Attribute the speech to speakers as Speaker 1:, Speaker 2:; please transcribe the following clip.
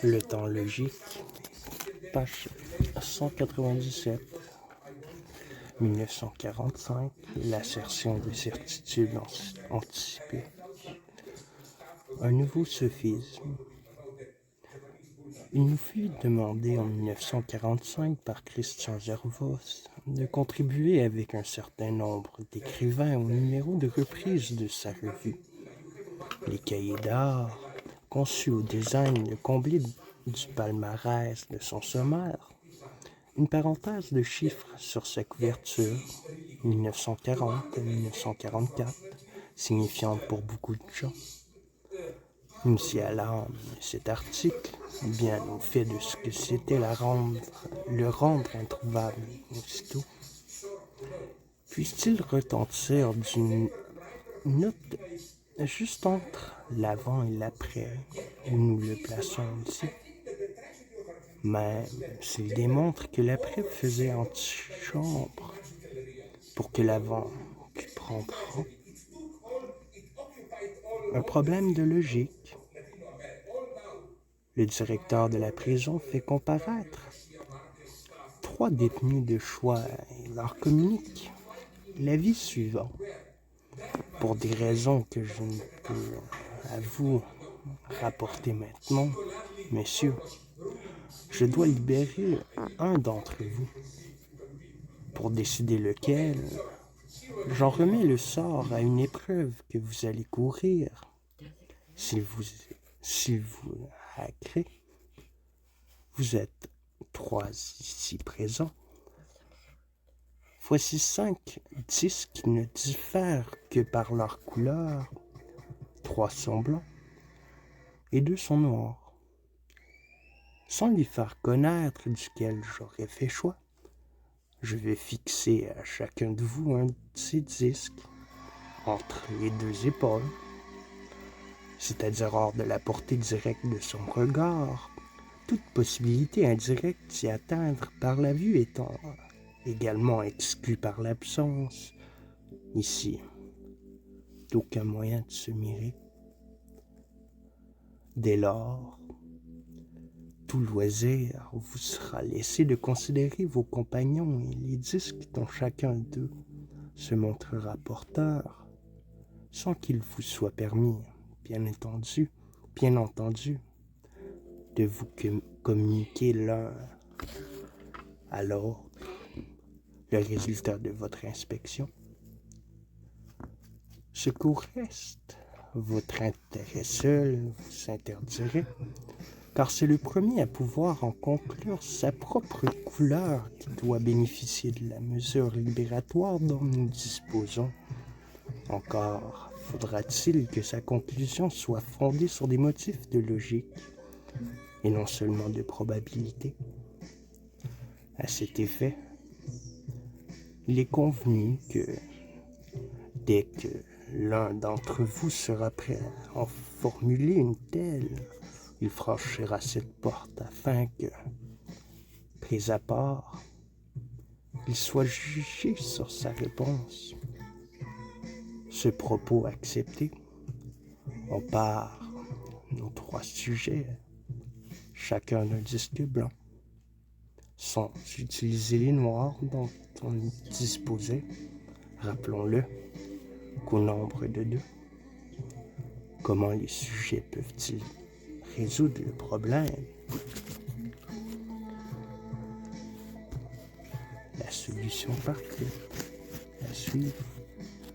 Speaker 1: Le temps logique, page 197, 1945, l'assertion de certitude anticipée. Un nouveau sophisme. Il nous fut demandé en 1945 par Christian Gervos de contribuer avec un certain nombre d'écrivains au numéro de reprise de sa revue. Les cahiers d'art, conçus au design de combler du palmarès de son sommaire, une parenthèse de chiffres sur sa couverture, 1940 à 1944, signifiante pour beaucoup de gens. Nous y allâmes, cet article, bien au fait de ce que c'était le rendre introuvable aussitôt. Puisse-t-il retentir d'une note juste entre l'avant et l'après, où nous le plaçons ici. Même s'il démontre que l'après faisait antichambre pour que l'avant pût prendre rang. Un problème de logique. Le directeur de la prison fait comparaître 3 détenus de choix et leur communique l'avis suivant. Pour des raisons que je ne peux à vous rapporter maintenant, messieurs, je dois libérer un d'entre vous. Pour décider lequel, j'en remets le sort à une épreuve que vous allez courir. S'il vous agrée, vous êtes 3 ici présents. Voici 5 disques qui ne diffèrent que par leur couleur. 3 sont blancs et 2 sont noirs. Sans lui faire connaître duquel j'aurais fait choix, je vais fixer à chacun de vous un de ces disques entre les 2 épaules, c'est-à-dire hors de la portée directe de son regard, toute possibilité indirecte d'y atteindre par la vue étant également exclue par l'absence, ici, d'aucun moyen de se mirer. Dès lors, tout loisir vous sera laissé de considérer vos compagnons et les disques dont chacun d'eux se montrera porteur, sans qu'il vous soit permis, bien entendu, de vous communiquer l'un à l'autre le résultat de votre inspection. Ce qu'au reste, votre intérêt seul vous interdirait, car c'est le premier à pouvoir en conclure sa propre couleur qui doit bénéficier de la mesure libératoire dont nous disposons. Encore faudra-t-il que sa conclusion soit fondée sur des motifs de logique et non seulement de probabilité. À cet effet, il est convenu que dès que l'un d'entre vous sera prêt à en formuler une telle, il franchira cette porte afin que, pris à part, il soit jugé sur sa réponse. Ce propos accepté, on part nos 3 sujets, chacun d'un disque blanc, sans utiliser les noirs dont on disposait, rappelons-le, qu'au nombre de 2. Comment les sujets peuvent-ils résoudre le problème? La solution parfaite à suivre.